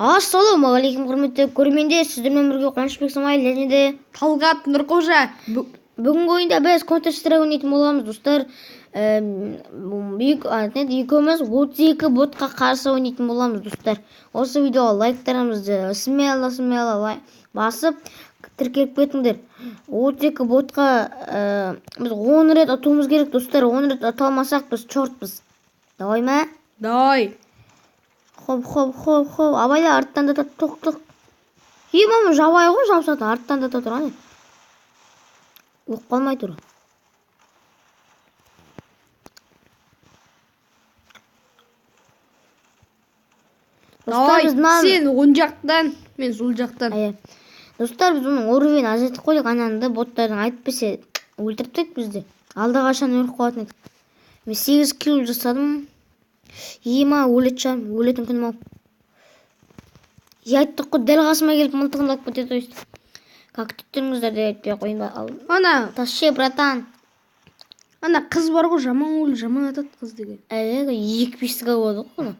Ассалаумағалейкум құрметті көрермендер, сіздермен бірге Қуанышбек Самайыл және де Талғат Нұрқожа. Бүгінгі ойында біз Counter Strike ойнайтын боламыз, достар. Екеуміз 32 ботқа қарсы ойнайтын боламыз, достар. Осы видеоға лайктарымызды смело басып тіркеліп кетіңдер. 32 ботқа біз 10 рет атуымыз керек, достар. 10 рет ата алмасақ біз чортпыз. Давай ма? Давай. Хоп, абайда арттан да тоқ. Мама жабай ғой, жабсатын арттан да тұрған. Оқ қалмай тұр. Давай, сен оң жақтан, мен сол жақтан. Достар, біз оның уровень азайттық қойдық, ананды боттардың айтпесе өлтірттік бізді. Алда қашан өліп қуатын едік. Мен 8 килл жасадым. Ема өлетін күнім ау. Айттық қой, дәл қасыма келіп мылтығындап кетеді өйсті. Как түттіріңіздер де айтпай қойын ба. Ана, тасше, братан. Ана қыз бар ғой, жаман атады қыз деген. Екі пестігі болады ғой.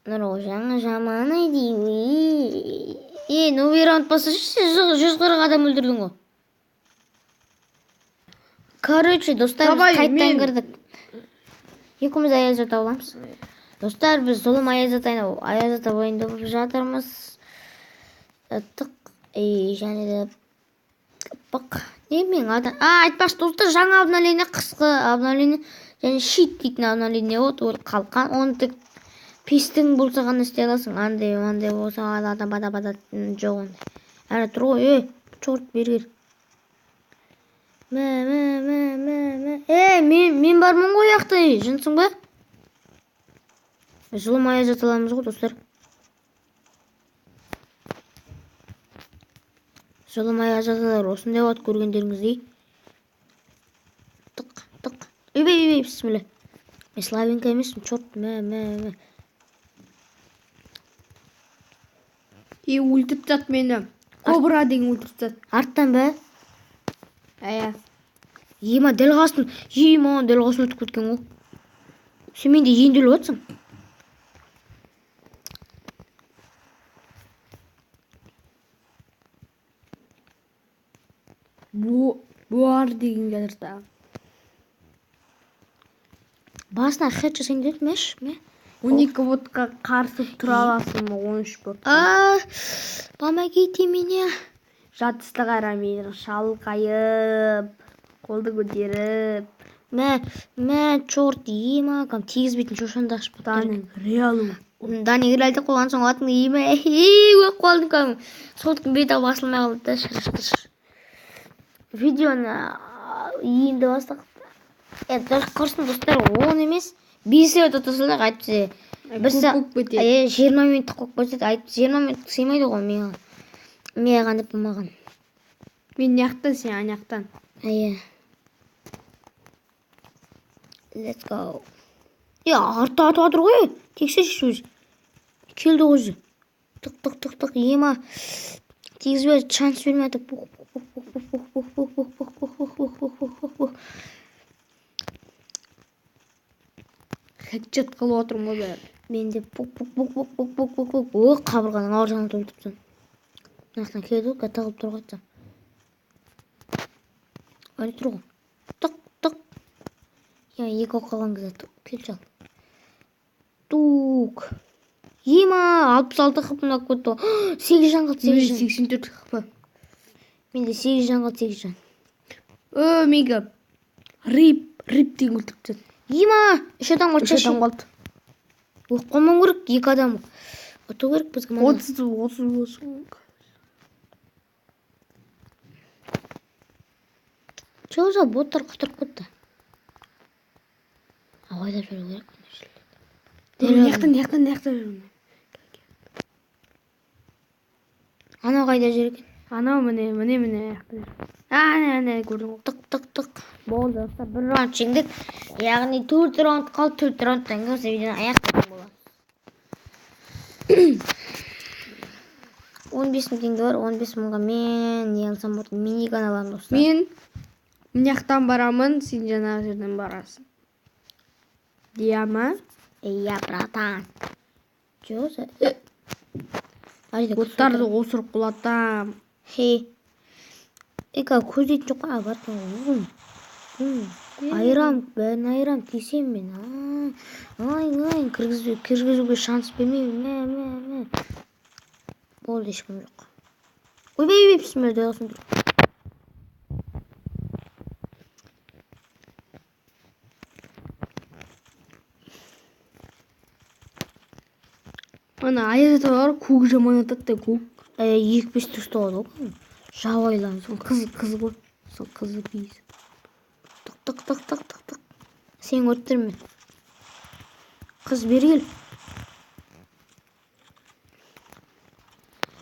Нұрғожаңа жаман айдеймі. Новый раунд басашы, 140 адам өлдірдің ғой. Короче, достар, біз қайттан кірдік. Екіміз Аязата боламыз. Достар, біз зұлым Аязата ойында болып жатырмыз. Тық, және де бақ. Не мен адам? Айтпашы, достар, жаңа обновление, қысқы обновление, және щит дейтін обновление от, ол қалқан. Оны тек пестің болса ғана істей аласың. Андай болса адам бада жоқ ондай. Әрі тұр ғой, чорт бергер. Мен бармын ғой яқты, жынсың ба? Зұлым Аязат аламыз ғой, достар. Зұлым Аязаталар осындай от көргендеріңіздей. Тық. Өбей, бісмілі. Мен славенка емеспін, чорт. Өлтіріп тат мені. Кобра деген өлтіріп тат. Арттан ба? Ема дәл қасын өтіп кеткен ғой. Сен менде енді өліп атсың. Буар деген келір тағы. Басына хет жасайын деді мәш? 12 ботқа қарсы тұра аласың, 13 ботқа. Помогите меня. Жатысты қара мені шалқайып, қолды көтеріп. Чорт, ема, кәм тегізбейтін шошанды ашып. Даник реалу. Даник реалды қойған соң атыңды ема. Өк қалдың кәм. Солтың беті басылмай қалды. Видеоны енді бастық. Көрсін, достар, 10 емес. 5 рет отасылық айтпесе. 20 минуттық қоқ бөтеді. 20 минуттық сыймайды ғой меған. Меған деп болмаған. Мен яқтан, сен аяқтан. Let's go. Арта атыр ғой. Тексе шеш келді ғозы. Тық. Ема. Тегізбе, шанс бермеді. Хеджет қылып отырмын ғой бәрі. Мен де қабырғаның ауыр жағын төлтіпсің. Нақтан келді ғой, тағылып тұр қайтсам. Әлі тұр ғой. Тық. Екі оқалған кезде кел жал. Тук. Ема, 66 қыпына көтті. 8 жан қалды, 84 қыпы. Менде 8 жан қалды, 8 жан. Мега. Рип деген өлтіріпті. Ема, 3 адам қалды. 3 адам қалды. Оқ қалмау керек, 2 адам. Оту керек бізгі мана. 30 болсын. Чоғыза боттар құтырып кетті. Ауайда жүру керек. Яқтан. Анау қайда жүр екен? Анау міне. Әне, көрдің ғой. Тық. Болды, бір раунд жеңдік. Яғни 4 раунд қалды, 4 раундтан кейін осы видеоны аяқтайтын боламыз. 15 мың теңге бар, 15 мыңға мен не алсам болады, миниган аламын достар. Мен мына жақтан барамын, сен жаңағы жерден барасың. Дияма? Iya, братан. Жозе. Оттарды осырып құлатам. Хей. Эка көздейтін жоққа бартын ғой. Айрам, бәрін айрам тесем мен. Ай, кіргізуге шанс бермеймін. Болды, ешкім жоқ. Ойбай, бісмілді олсын тұр. Ана аяз ата бар, көк жаман атады да көк. Екі бесті ұстауады ғой. Жабайлан, сол қыз ғой. Сол қызы бейіз. Тық. Сен өттірмен. Қыз бергел.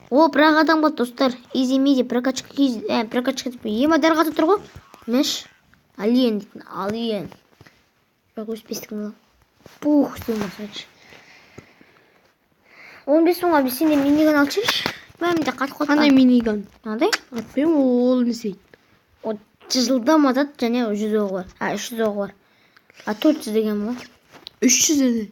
О, бірақ адам болды, достар. Изи-миди, прокачка деп. Ема дәрғаты тұр ғой. Мәш. Алиен дейтін, алиен. Бірақ өспестігін ал. Пух, сен басайшы. 15 мыңға біз сенде миниган алшырш. Бәмінде қатып қойып. Қандай миниган? Қандай? Атпен ол не істейді? О, жылдам атады және 100 оғы бар. 300 оғы бар. 400 деген ба? 300 деді.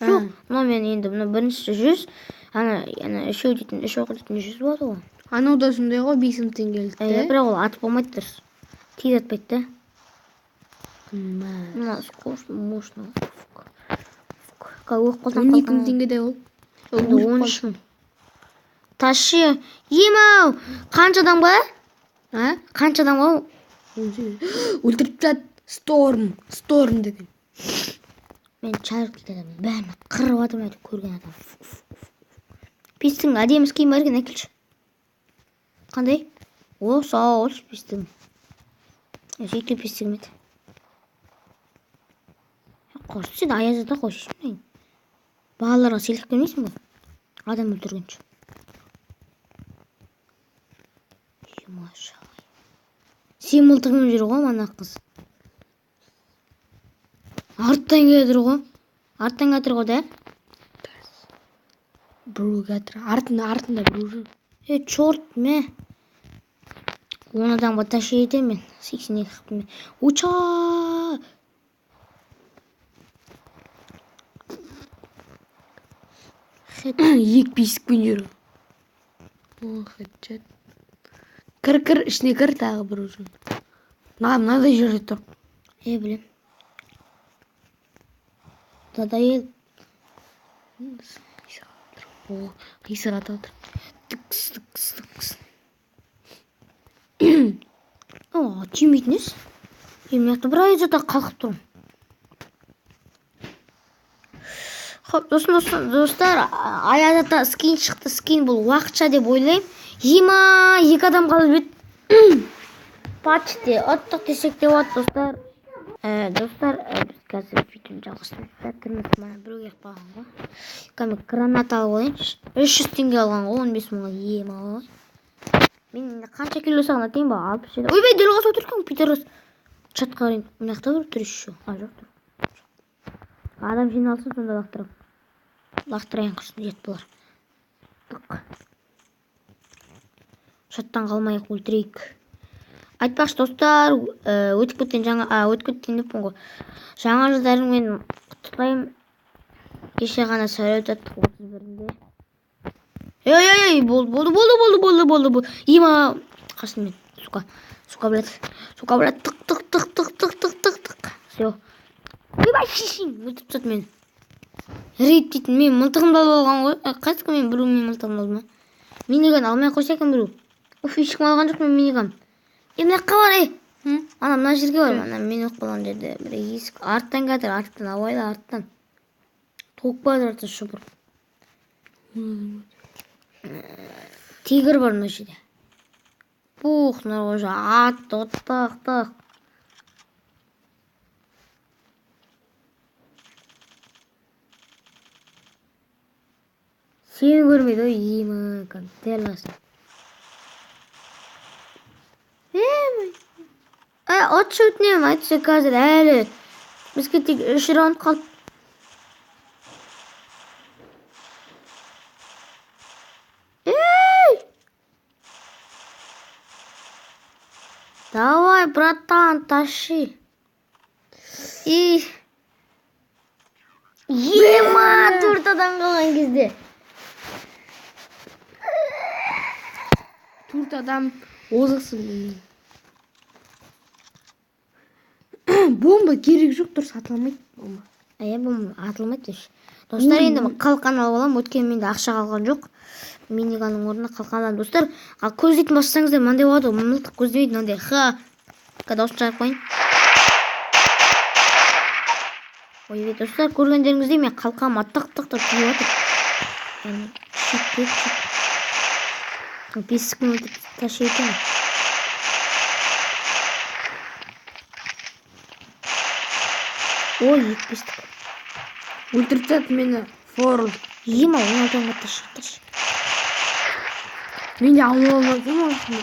Жоқ, мына мен енді мына бірінші 100, ана үшеу дейтін, үш оғы дейтін 100 болады ғой. Анау да сондай ғой, 5000 теңгелікті. Бірақ ол атып болмайды дұрыс. Тез атпайды да. Мына скучно, мощно. Өқ қолдан 12 мың теңгеде ол. 13 мың. Ташы. Ем-ау! Қаншадан ба? Қаншадан ба? Өлтіріп жат. Сторм деген. Мен чарып кетедім. Бәрін қырып атым әйтіп көрген адам. Пестің әдеміс киім бар екен, әкелші. Қандай? О, сау олыс пестің. Жеке пестігім еді. Қош, сен аязыда қойшын. Балаларға селік көрмейсің ба? Адам өлтіргенші. Сен мылтығымен жүр ғой, мана қыз. Арттан келдір ғой, да? Біреу кәтір. Артында біреу жүр. Чорт, мә. 10 адам баташы еді мен. 82 қыппын мен. Уча! Ек бесікпен жүр. Хәтчет. Кір, ішіне кір тағы біреу жүр. Мынадай жерде тұр. Білем. Дадайел. Қисыр атады. Тікс. Түймейтін ес. Емекті бір айзада қалқып тұрым. Хоп, достар, аязата скин шықты. Скин бұл уақытша деп ойлайым. Ема, 2 адам қалып бет. Пачте, оттық десек те от, достар. Достар, біз қазір видеоны жалғастырып кірмес мана біреуге қалған ғой. Кәмек гранат алып ойыншы. 300 теңге алған ғой, 15 мыңға ема ғой. Мен қанша кило саған атайын ба? 67. Ойбай, дел қасы отырған питерос. Чатқа қарайын. Мынақта бір тұр еще. Жоқ тұр. Адам жиналсын, сонда лақтырам. Лақтырайын қырсын, жет болар. Шаттан қалмайық, өлтірейік. Айтпақшы достар, өтіп кеткен деппін ғой. Жаңа жылдарыңмен құттықтаймын. Кеше ғана сәлем өттік 31-інде. Ей, болды. Ема, қасынмен. Сука, блядь. Тық. Все. Ойбай, шешін. Өтіп тұт мен. Рейд дейтін, мен мылтығымда болған ғой. Қайсық мен біреумен мылтығым алды ма? Миниган алмай қойса екен біреу. Ешкім алған жоқ мен миниган. Мынаққа бар, Ана мына жерге бар, ана мен өқ болған жерде. Бір есік. Арттан кәдір, арттан, ауайла арттан. Тоқ бар арттан шұбыр. Тигр бар мына жерде. Пух, нұрғожа, атты, оттық. Сені көрмейді, ема, контеласын. Отшы өтінем, айтшы қазір әлі. Бізге тек 3 раунд қалып. Давай, братан, тащи. Ема 4 адам қалған кезде. 4 адам озықсың. Бомба керек жоқ, дұрыс атылмайды бомба. Бомба атылмайды деші. Достар, енді қалқан алып аламын. Өткен менде ақша қалған жоқ. Миниганның орнына қалқан аламын. Достар, көз дейтін бассаңыздар, мынандай болады ғой. Мылтық көз демейді, мынандай. Дауыс шығарып қойын. Ой, достар, көргендеріңіздей мен қалқам аттық-тық күйіп отыр. Бесік минут ташы екен. Ой, екпестік. Өлтіртеді мені, Форл. Ема, он адамға ташы. Мен де алып алмадым осыны.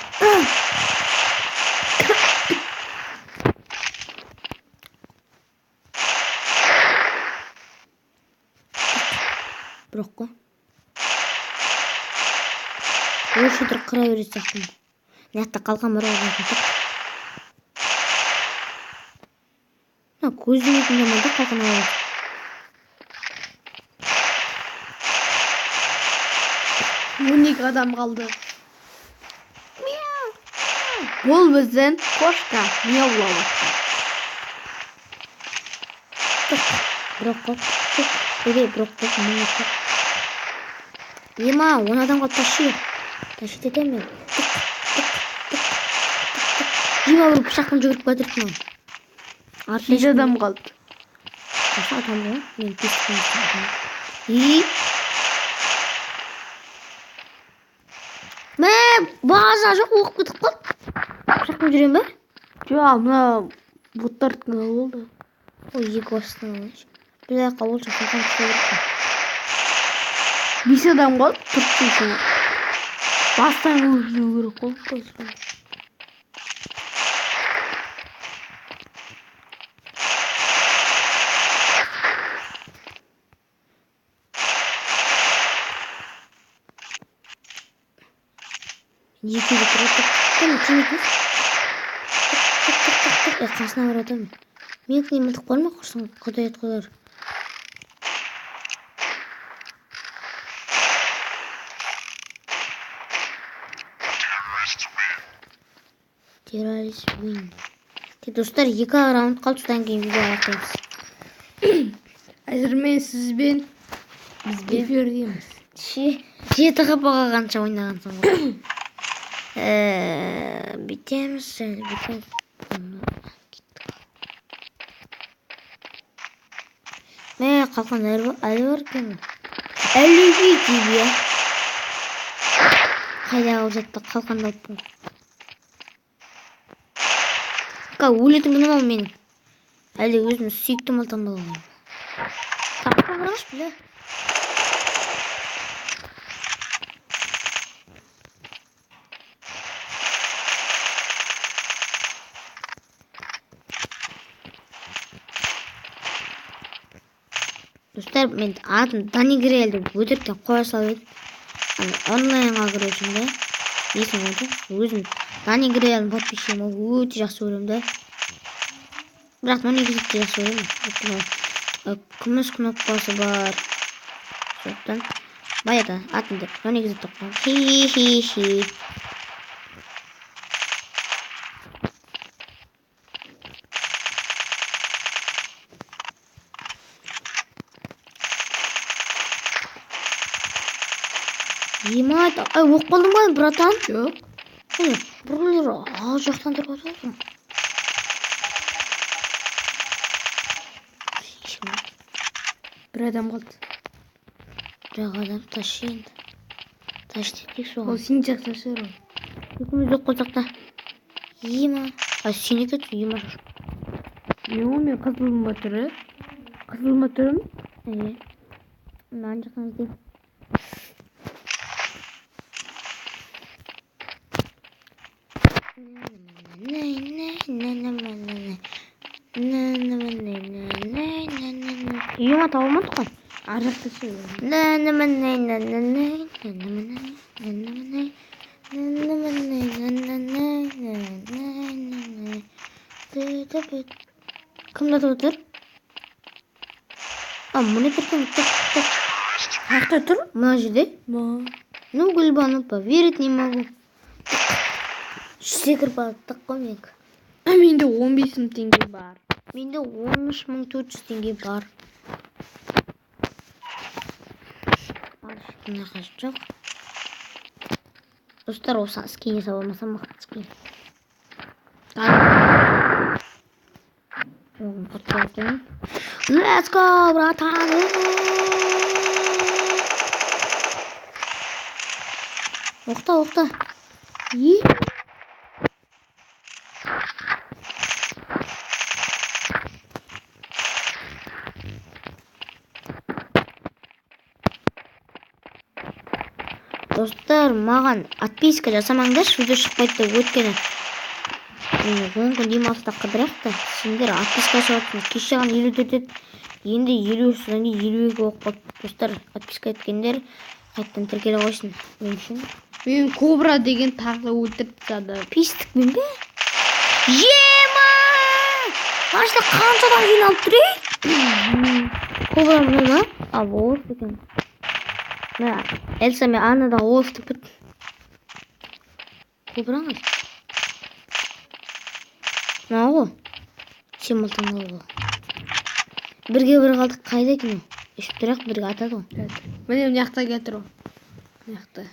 Бірақ қой. Осы тұр қыра өрет сақтым. Нәтті қалған мұра өретін. Көздің етінде мұнда қалған өрет. Екі адам қалды. Бұл бізден кошка мияулауы. Бірақ Ема, 10 адамға ташы етем мен. Ема бір пышақпен жүгіріп бәдіртін ол. 7 адам қалды. Қаса адам ғой? Мен пестікпен адам. Мә, бағаза жоқ, оқып кетіп қал. Пышақпен жүрем бә? Жоқ, мына бұттардың болды. Ой, екі бастың олайшы. Бір аяққа ол жақын қол. 5 адам қалды, тұртсың. Бастан өлгізу керек қол. Екі де тұрып. Кәне, темекіз. Қасына бар адам. Мен кіне мұлтық бар ма құрсын? Құдай ет қойлар. Террорист win. Достар, 2 раунд қалды, содан кейін видео аяқтаймыз. Әзір мен сізбен эфирдеміз. 7 қапаға қанша ойнағансың ғой. Бітеміз. Мә, қалқан әлі бар екен. Әлі бейте. Қайда алып жатты, қалқанды алып бұл. Өлетін күнім ал менің. Әлі өзім сүйікті малтан болғаным. Тапқан қараш біле. Достар, мен атын Данигрелді өтірттен қоя салып едім. Онлайнға кіру үшін де. Есім өте. Өзім Данигрелдің подписчигім ол өте жақсы көремін де. Бірақ мұны кезекте жақсы көремін. Күміс кнопкасы бар. Соқтан. Баяда атымды. Мұны кезекте қоямын. Хи-хи-хи. Емайт, оқ болдың ба, братан? Жоқ. Бұрлер жақтан тұрып отырсың. Бір адам қалды. Бірақ адам ташы енді. Ташы тектек соған. Ол сен жақта шығыр ол. Екіміз оқ қойсақта. Ема. Сені кетіп, ема жүр. Мен қызылма түрі. Қызылма түрім? Мен жақтан іздеймін. Ема табылмады ғой. Ар жақта шығыр. Кімді отыр? Мына берген қаяқта тұр? Мына жерде? Ну, гүлбану, поверить не могу. Секіріп алдық қой менікі. Менде 15.000 теңге бар. Менде 13.400 теңге бар. Ал ешкімне қажет жоқ. Достар, осы скине саламасам мақат скин. Let's go, братан! Оқта. Достар, маған отписка жасамаңдаршы, видео шықпайды деп өткені. 10 күн демалыста қыдырайық та, сендер отписка жасап кеше ғана 54 еді. Енді 50 содан кейін 52 болып қалды. Достар, отписка еткендер қайттан тіркеле қойсын. Мен үшін. Мен кобра деген тағы өлтіріп тастады. Пистікпен бе? Ема! Ашта қаншадан жиналып тұр, Кобра мұны, Волф екен. Эльса мен Анна да Волф деп бітті. Кобра ғой. Мынау ғой. Сен мұлтан ғой. Бірге бір қалдық қайда екен? Ішіп тұрақ бірге атады ғой. Міне мынаяқта кетір ғой.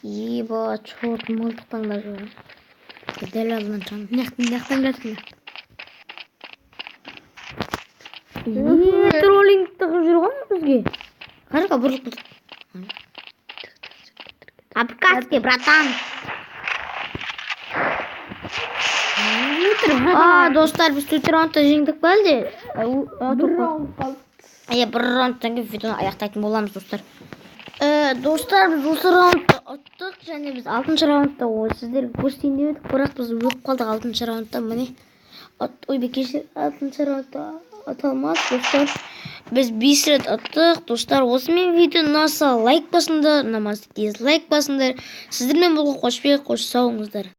Еба, чорт, мылтықтан да жоқ. Дәл алдынан жаным. Мынаяқтан кетір. Троллинг тығып жүр ғой бізге. Қарқа бұрылып бұлдық. Обкатки, братан. Достар, біз 4 раундта жеңдік па әлде? Бір раунд қалды. Бір раундтан кейін видеоны аяқтайтын боламыз, достар. Достар, біз осы раундта ұттық, және біз 6-шы раундта сіздерге көрсетейін деп едік, бірақ біз өліп қалдық 6-шы раундта. Міне, кеше 6-шы раундта аталмады, достар. Біз 5 рет ұттық, достар. Осымен видео ұнаса лайк басыңдар, ұнамаса дизлайк басыңдар. Сіздермен болған қош сау болыңыздар.